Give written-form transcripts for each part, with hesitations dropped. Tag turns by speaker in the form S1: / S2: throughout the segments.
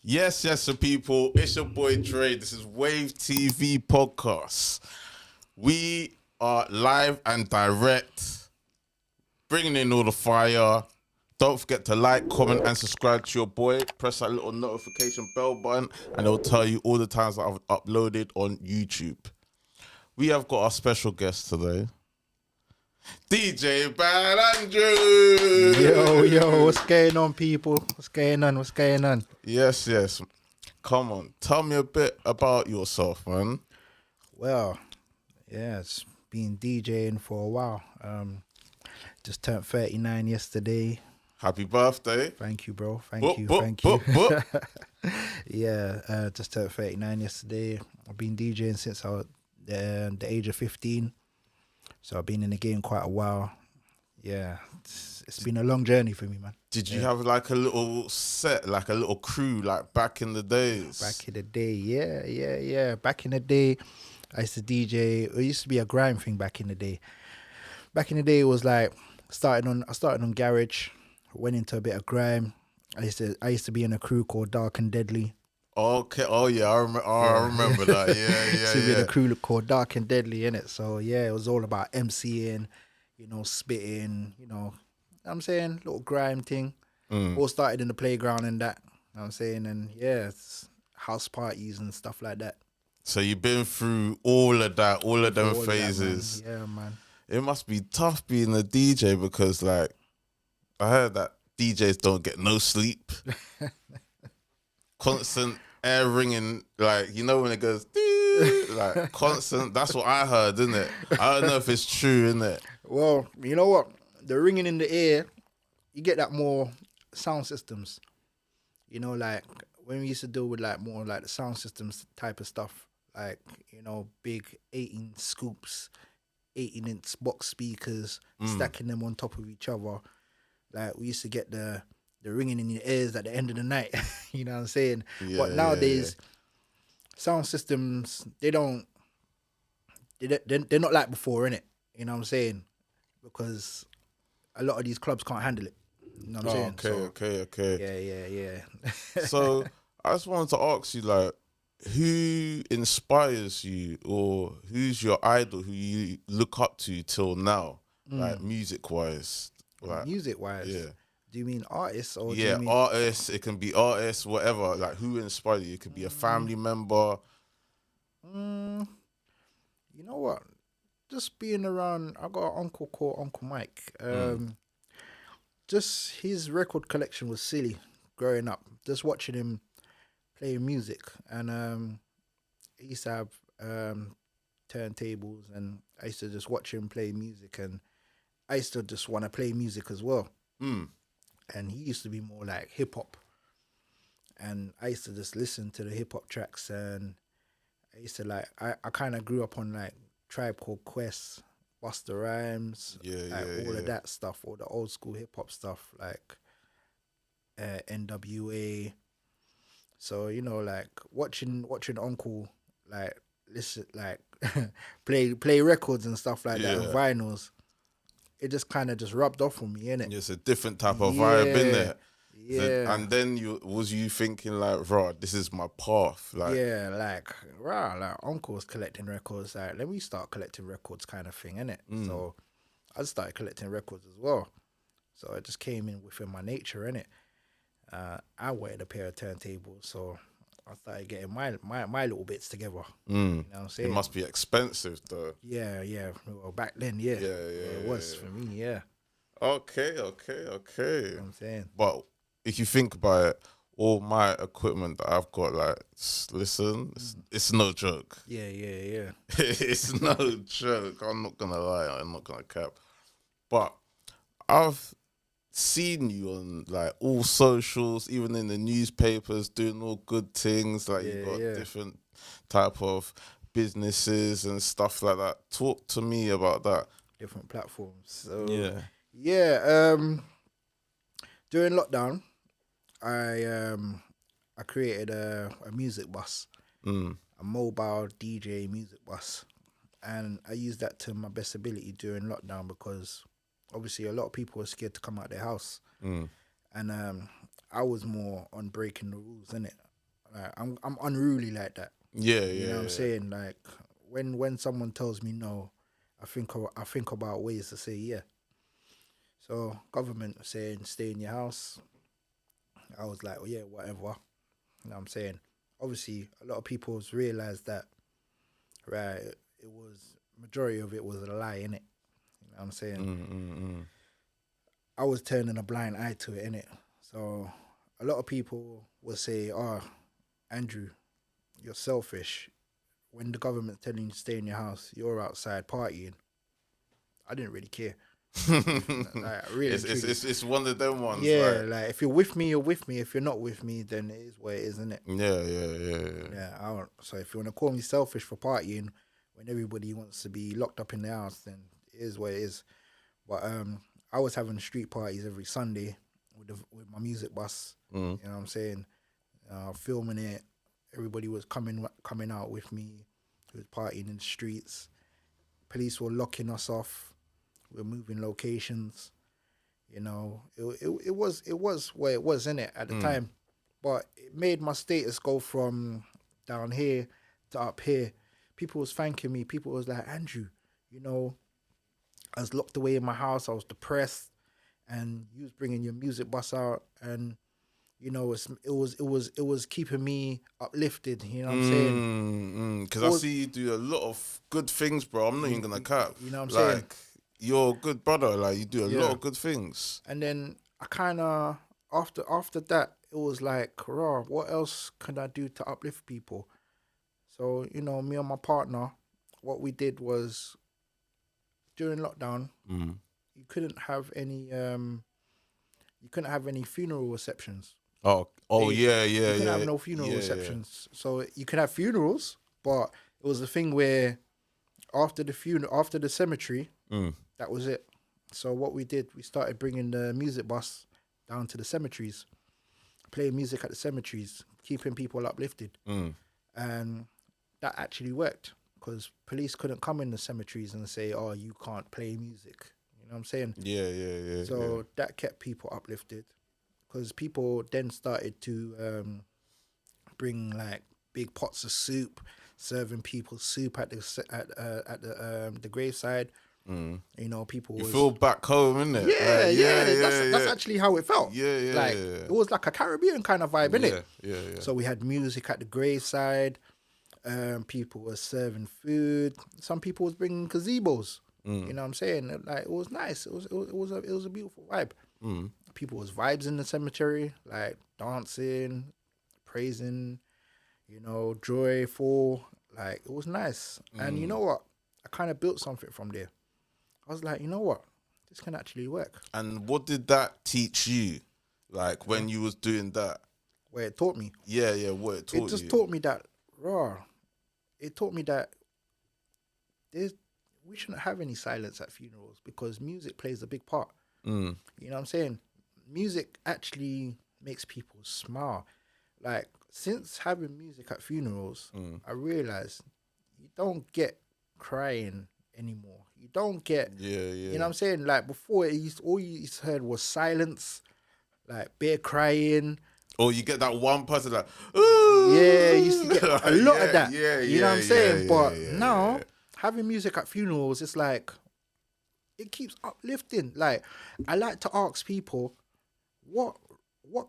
S1: Yes, so people, it's your boy Dre. This is Wtp Podcast. We are live and direct, bringing in all the fire. Don't forget to like, comment, and subscribe to your boy. Press that little notification bell button, and it'll tell you all the times that I've uploaded on YouTube. We have got our special guest today, DJ Bad Anju.
S2: Yo, what's going on, people? What's going on?
S1: Yes. Come on, tell me a bit about yourself, man.
S2: Well, yeah, it's been DJing for a while. Just turned 39 yesterday.
S1: Happy birthday.
S2: Thank you, bro. Thank
S1: Boop,
S2: you.
S1: boop.
S2: Yeah, just turned 39 yesterday. I've been DJing since I was the age of 15. So I've been in the game quite a while. Yeah, it's been a long journey for me, man.
S1: Did you have like a little set, like a little crew, like back in the days?
S2: Back in the day, yeah. Back in the day, I used to DJ. It used to be a grime thing back in the day. Back in the day, it was like I started on garage, went into a bit of grime. I used to be in a crew called Dark and Deadly.
S1: Okay. Oh yeah, I remember that. Yeah.
S2: To be in a crew called Dark and Deadly, innit? So yeah, it was all about MCing, spitting, I'm saying, little grime thing. All started in the playground and that. I'm saying, and yeah, it's house parties and stuff like that.
S1: So you've been through all of that, all of them phases.
S2: Yeah, man.
S1: It must be tough being a DJ because, like, I heard that DJs don't get no sleep. Constant air ringing, like, when it goes, like, constant. That's what I heard, isn't it? I don't know if it's true, isn't it?
S2: Well, you know what? The ringing in the ear, you get that more sound systems. Like when we used to deal with like more like the sound systems type of stuff, like, big 18 scoops, 18-inch box speakers, stacking them on top of each other. Like we used to get the ringing in your ears at the end of the night. You know what I'm saying?
S1: Yeah,
S2: but nowadays, sound systems, they're not like before, innit? You know what I'm saying? Because a lot of these clubs can't handle it. You know what I'm saying?
S1: Okay.
S2: Yeah.
S1: So I just wanted to ask you, like, who inspires you, or who's your idol who you look up to till now, like music-wise? Like,
S2: Music-wise?
S1: Yeah.
S2: Do you mean artists or?
S1: Yeah,
S2: do you mean...
S1: artists. It can be artists, whatever. Like, who inspired you? It could be a family member.
S2: You know what? Just being around. I got an uncle called Uncle Mike. Just his record collection was silly growing up. Just watching him playing music, and he used to have turntables, and I used to just watch him play music, and I used to just want to play music as well. And he used to be more like hip hop, and I used to just listen to the hip hop tracks, and I used to like I kind of grew up on like Tribe Called Quest, Busta Rhymes, all of that stuff, all the old school hip hop stuff, like NWA. So like watching Uncle like listen like play records and stuff like that, and vinyls. It just kind of just rubbed off on me, innit?
S1: It's a different type of vibe, innit?
S2: Yeah.
S1: And then was you thinking like, raw, this is my path? Like,
S2: yeah, like Uncle's collecting records. Like, let me start collecting records, kind of thing, innit? So I just started collecting records as well. So it just came in within my nature, innit? I wanted a pair of turntables, so I started getting my little bits together. You know what I'm saying?
S1: It must be expensive though.
S2: Yeah. Well, back then, yeah. It was for me, yeah.
S1: Okay.
S2: You know what I'm saying?
S1: But if you think about it, all my equipment that I've got, like, listen, it's no joke.
S2: Yeah.
S1: It's no joke. I'm not gonna lie. I'm not gonna cap. But I've seen you on like all socials, even in the newspapers, doing all good things. Like, you got different type of businesses and stuff like that. Talk to me about that.
S2: Different platforms. So during lockdown, I created a music bus, a mobile DJ music bus, and I used that to my best ability during lockdown because obviously a lot of people were scared to come out their house, and I was more on breaking the rules, innit? Like, I'm unruly like that.
S1: Yeah,
S2: You know what I'm saying? Like when someone tells me no, I think about ways to say yeah. So government saying stay in your house. I was like, well, yeah, whatever. You know what I'm saying? Obviously, a lot of people realized that, right? It was majority of it was a lie, innit? You know what I'm saying? I was turning a blind eye to it, innit? So a lot of people will say, "Oh, Andrew, you're selfish. When the government's telling you to stay in your house, you're outside partying." I didn't really care. Like, really,
S1: it's one of them ones.
S2: yeah, like if you're with me, you're with me. If you're not with me, then it is what it is, isn't it?
S1: Yeah.
S2: I don't, so if you want to call me selfish for partying when everybody wants to be locked up in the house, then it is what it is. But I was having street parties every Sunday with my music bus. You know what I'm saying? Filming it. Everybody was coming out with me. We was partying in the streets. Police were locking us off. We were moving locations. You know, it was what it was, innit, at the time. But it made my status go from down here to up here. People was thanking me. People was like, Andrew, you know, I was locked away in my house. I was depressed, and you was bringing your music bus out, and you know, it was keeping me uplifted. You know what I'm saying?
S1: Because I see you do a lot of good things, bro. I'm not even gonna cap.
S2: You know what I'm saying?
S1: Like, you're a good brother. Like, you do a lot of good things.
S2: And then I kind of after that, it was like, raw. What else can I do to uplift people? So, you know, me and my partner, what we did was during lockdown, you couldn't have any funeral receptions.
S1: Oh, yeah.
S2: You couldn't have no funeral receptions. So you could have funerals, but it was a thing where after the cemetery, that was it. So what we did, we started bringing the music bus down to the cemeteries, playing music at the cemeteries, keeping people uplifted. And that actually worked because police couldn't come in the cemeteries and say, oh, you can't play music. You know what I'm saying?
S1: Yeah.
S2: So that kept people uplifted because people then started to bring like big pots of soup, serving people soup at the graveside. You know, people
S1: you feel back home, innit?
S2: That's actually how it felt. Like it was like a Caribbean kind of vibe, innit?
S1: Yeah.
S2: So we had music at the graveside. People were serving food. Some people was bringing gazebos. You know what I'm saying? Like it was nice. It was a beautiful vibe. People was vibes in the cemetery, like dancing, praising, you know, joyful. Like it was nice. And you know what? I kind of built something from there. I was like, you know what? This can actually work.
S1: And what did that teach you? Like when you was doing that?
S2: Where it taught me.
S1: Yeah, what it taught you.
S2: It just taught me that, it taught me that we shouldn't have any silence at funerals because music plays a big part. You know what I'm saying? Music actually makes people smile. Like, since having music at funerals, I realized you don't get crying anymore. You don't get, you know what I'm saying? Like, before, all you used to heard was silence, like, bare crying.
S1: Or you get that one person like, ooh.
S2: Yeah, you used to get a lot of that.
S1: Yeah,
S2: you know what I'm saying? But
S1: now,
S2: having music at funerals, it's like, it keeps uplifting. Like, I like to ask people, what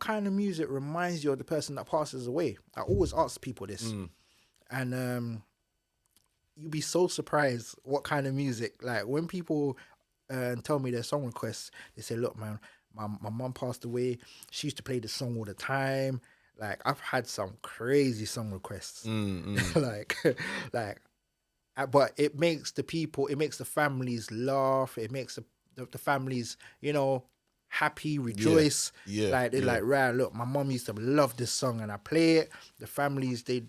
S2: kind of music reminds you of the person that passes away? I always ask people this. And you'd be so surprised what kind of music. Like, when people tell me their song requests, they say, look, man, my mum passed away. She used to play the song all the time. Like, I've had some crazy song requests. like, but it makes the families laugh. It makes the families, you know, happy, rejoice. Like, they're like, right, look, my mum used to love this song and I play it. The families, they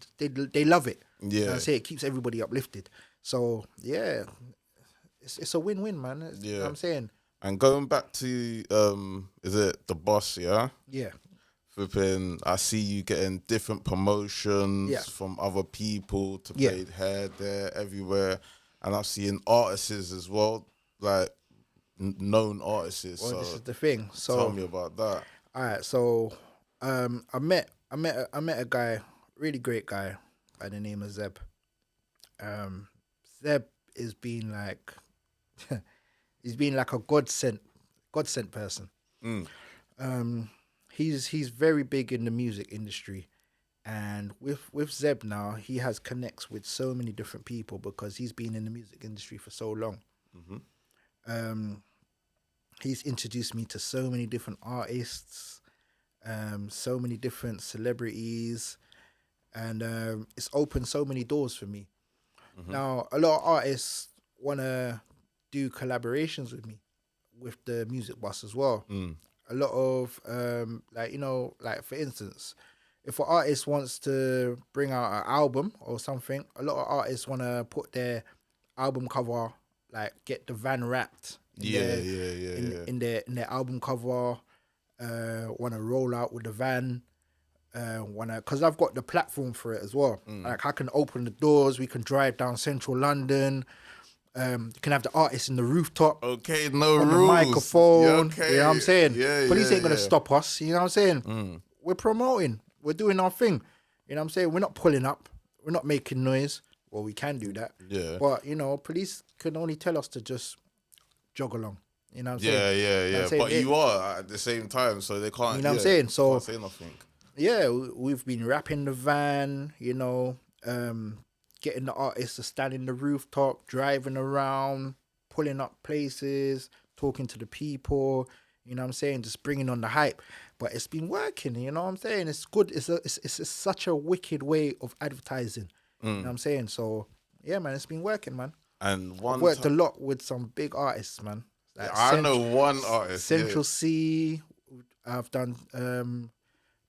S2: love it. You know, I say it keeps everybody uplifted. So, yeah, it's a win-win, man. You know what I'm saying?
S1: And going back to, is it the boss, yeah?
S2: Yeah.
S1: Flipping, I see you getting different promotions from other people to play here, there, everywhere. And I'm seeing artists as well, like known artists.
S2: Well,
S1: so
S2: this is the thing. So
S1: tell me about that.
S2: All right, so I met a guy really great guy by the name of Zeb. Zeb is being like he's been like a God sent person. He's very big in the music industry, and with Zeb now, he has connects with so many different people because he's been in the music industry for so long. He's introduced me to so many different artists, so many different celebrities, and it's opened so many doors for me. Now, a lot of artists want to do collaborations with me, with the music boss as well. A lot of, like for instance, if an artist wants to bring out an album or something, a lot of artists want to put their album cover, like get the van wrapped in their album cover, want to roll out with the van. Because I've got the platform for it as well. Like I can open the doors, we can drive down central London. You can have the artist in the rooftop.
S1: Okay, no
S2: on
S1: rules.
S2: the microphone.
S1: Yeah, okay.
S2: You know what I'm saying?
S1: Yeah,
S2: Police ain't gonna
S1: yeah.
S2: stop us. You know what I'm saying? We're promoting. We're doing our thing. You know what I'm saying? We're not pulling up. We're not making noise. Well, we can do that.
S1: Yeah.
S2: But, police can only tell us to just jog along. You know what I'm saying?
S1: Yeah,
S2: You know what I'm saying?
S1: But you are at the same time, so they can't.
S2: You know what I'm saying? So
S1: can't say nothing.
S2: yeah, we've been wrapping the van, getting the artists to stand in the rooftop, driving around, pulling up places, talking to the people, you know what I'm saying, just bringing on the hype. But it's been working, you know what I'm saying? It's good. It's such a wicked way of advertising, you know what I'm saying? So, yeah, man, it's been working, man.
S1: And
S2: I've worked a lot with some big artists, man. Like
S1: I know one artist.
S2: Central C, I've done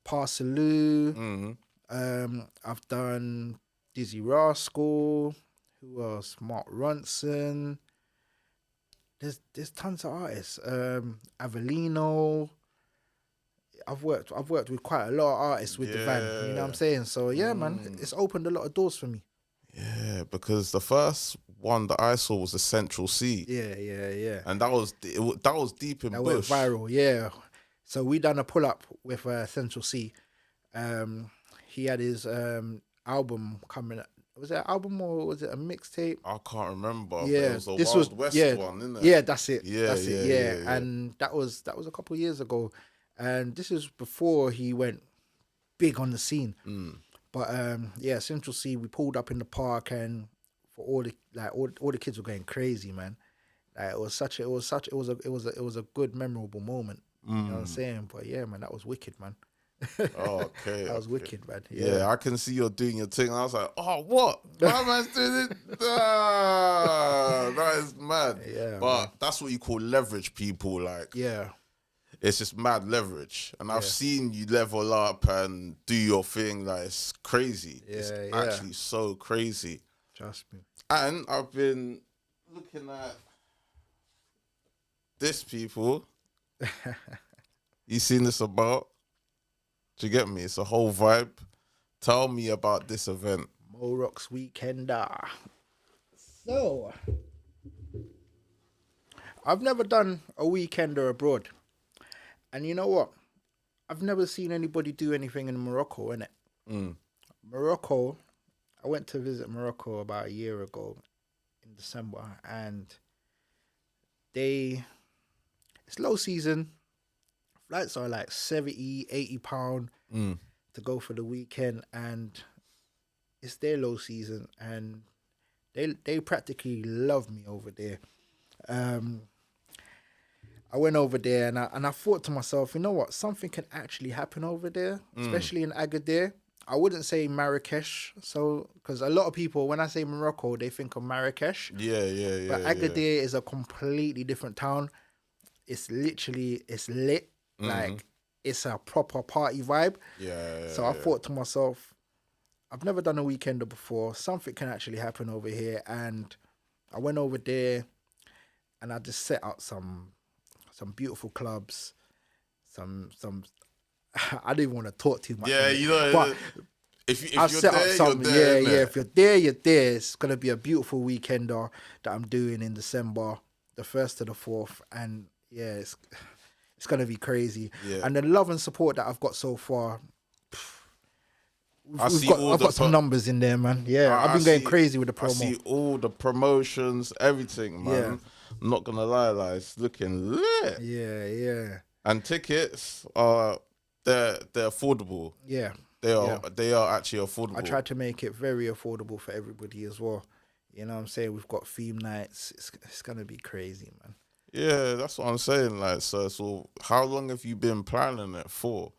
S2: Parsaloo. I've done Dizzy Rascal. Who else? Mark Ronson. There's tons of artists. Avelino. I've worked with quite a lot of artists with the van. You know what I'm saying? So yeah, man, it's opened a lot of doors for me.
S1: Yeah, because the first one that I saw was the Central C.
S2: Yeah.
S1: And that was deep in
S2: That
S1: Bush.
S2: went viral. Yeah. So we done a pull up with Central C. He had his album coming. Was it an album or was it a mixtape?
S1: I can't remember.
S2: Yeah,
S1: But it was a
S2: this
S1: Wild
S2: was
S1: West
S2: yeah,
S1: one, isn't it?
S2: yeah. That's it.
S1: Yeah,
S2: that's it.
S1: yeah.
S2: And that was a couple of years ago, and this is before he went big on the scene. But yeah, Central C. We pulled up in the park, and for all the kids were going crazy, man. Like it was a good memorable moment. You know what I'm saying? But yeah, man, that was wicked, man.
S1: Oh, okay.
S2: That was wicked, man.
S1: Yeah, I can see you're doing your thing. I was like, oh, what? My man's doing it? Ah, that is mad.
S2: Yeah,
S1: but
S2: man.
S1: that's what you call leverage, people. Like,
S2: Yeah.
S1: it's just mad leverage. And I've seen you level up and do your thing. Like, it's crazy. It's actually so crazy.
S2: Trust me.
S1: And I've been looking at this, people. You seen this about? Do you get me? It's a whole vibe. Tell me about this event.
S2: Morocco Weekender. So, I've never done a weekender abroad. And you know what? I've never seen anybody do anything in Morocco, innit? Morocco, I went to visit Morocco about a year ago in December, and it's low season. Flights are like 70, 80 pound to go for the weekend, and it's their low season, and they practically love me over there. I went over there and I thought to myself, you know what, something can actually happen over there, especially in Agadir. I wouldn't say Marrakesh, so because a lot of people, when I say Morocco, they think of Marrakesh.
S1: Yeah.
S2: But Agadir is a completely different town. It's lit. Like, it's a proper party vibe.
S1: Yeah.
S2: So I thought to myself, I've never done a weekender before. Something can actually happen over here. And I went over there and I just set out some beautiful clubs. Some I didn't want to talk too much.
S1: Yeah, you know,
S2: but
S1: if
S2: I've
S1: you're
S2: set
S1: there,
S2: up some.
S1: you're there.
S2: Yeah. If you're there, you're there. It's gonna be a beautiful weekender that I'm doing in December, the 1st to the 4th, and yeah, it's gonna be crazy.
S1: Yeah.
S2: And the love and support that I've got so far, I've got some numbers in there, man. Yeah, I've been going crazy with the promo.
S1: I see all the promotions, everything, man.
S2: Yeah.
S1: I'm not gonna lie, it's looking lit.
S2: Yeah.
S1: And tickets are they're affordable.
S2: Yeah.
S1: They are actually affordable.
S2: I tried to make it very affordable for everybody as well. You know what I'm saying? We've got theme nights. It's gonna be crazy, man.
S1: Yeah, that's what I'm saying. So how long have you been planning it for?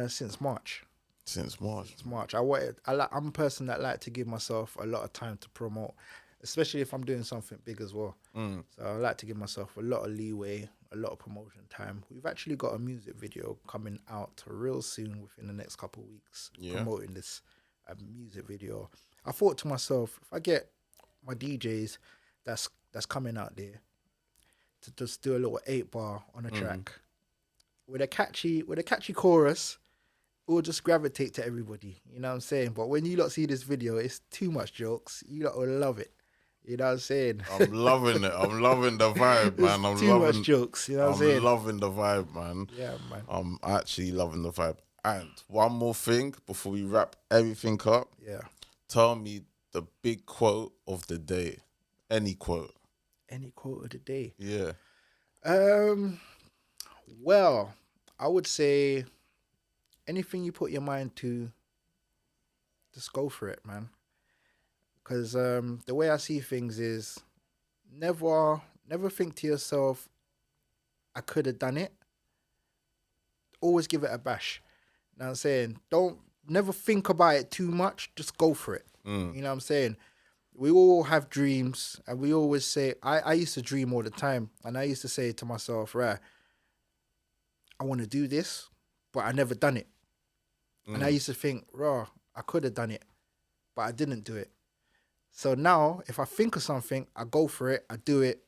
S2: Since March.
S1: Since March.
S2: I'm a person that like to give myself a lot of time to promote, especially if I'm doing something big as well. So I like to give myself a lot of leeway, a lot of promotion time. We've actually got a music video coming out real soon within the next couple of weeks, promoting this music video. I thought to myself, if I get my DJs that's coming out there to just do a little 8-bar on a track with a catchy chorus, it will just gravitate to everybody. You know what I'm saying? But when you lot see this video, it's too much jokes. You lot will love it. You know what I'm saying?
S1: I'm loving it. I'm loving the vibe, man. I'm
S2: too much jokes. You know what I'm saying?
S1: I'm loving the vibe, man.
S2: Yeah, man.
S1: I'm actually loving the vibe. And one more thing before we wrap everything up.
S2: Yeah.
S1: Tell me the big quote of the day. Any quote.
S2: Any quote of the day?
S1: Yeah.
S2: Well, I would say anything you put your mind to, just go for it, man. Because the way I see things is never think to yourself, I could have done it. Always give it a bash. You know what I'm saying? Never think about it too much. Just go for it. You know what I'm saying? We all have dreams, and we always say, I used to dream all the time, and I used to say to myself, right, I want to do this, but I never done it. And I used to think, raw, I could have done it, but I didn't do it. So now, if I think of something, I go for it, I do it,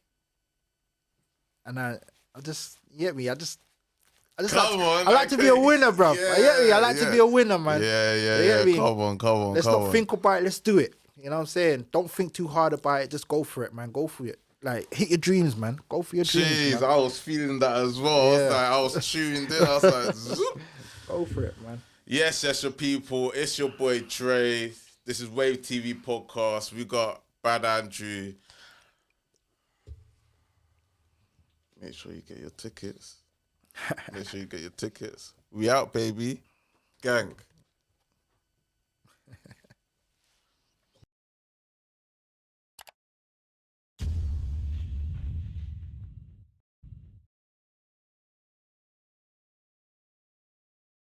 S2: and I just, you get me? I like to be a winner, bro.
S1: Yeah,
S2: I like to be a winner, man.
S1: Yeah. Come on.
S2: Let's not think about it, let's do it. You know what I'm saying? Don't think too hard about it, just go for it, man. Go for it. Like, hit your dreams, man. Go for your dreams.
S1: Jeez,
S2: man.
S1: I was feeling that as well.
S2: Yeah.
S1: I was tuned in. I was like, zoop.
S2: Go for it, man.
S1: Yes, your people. It's your boy Trey. This is Wave TV Podcast. We got Bad Anju. Make sure you get your tickets. We out, baby. Gang.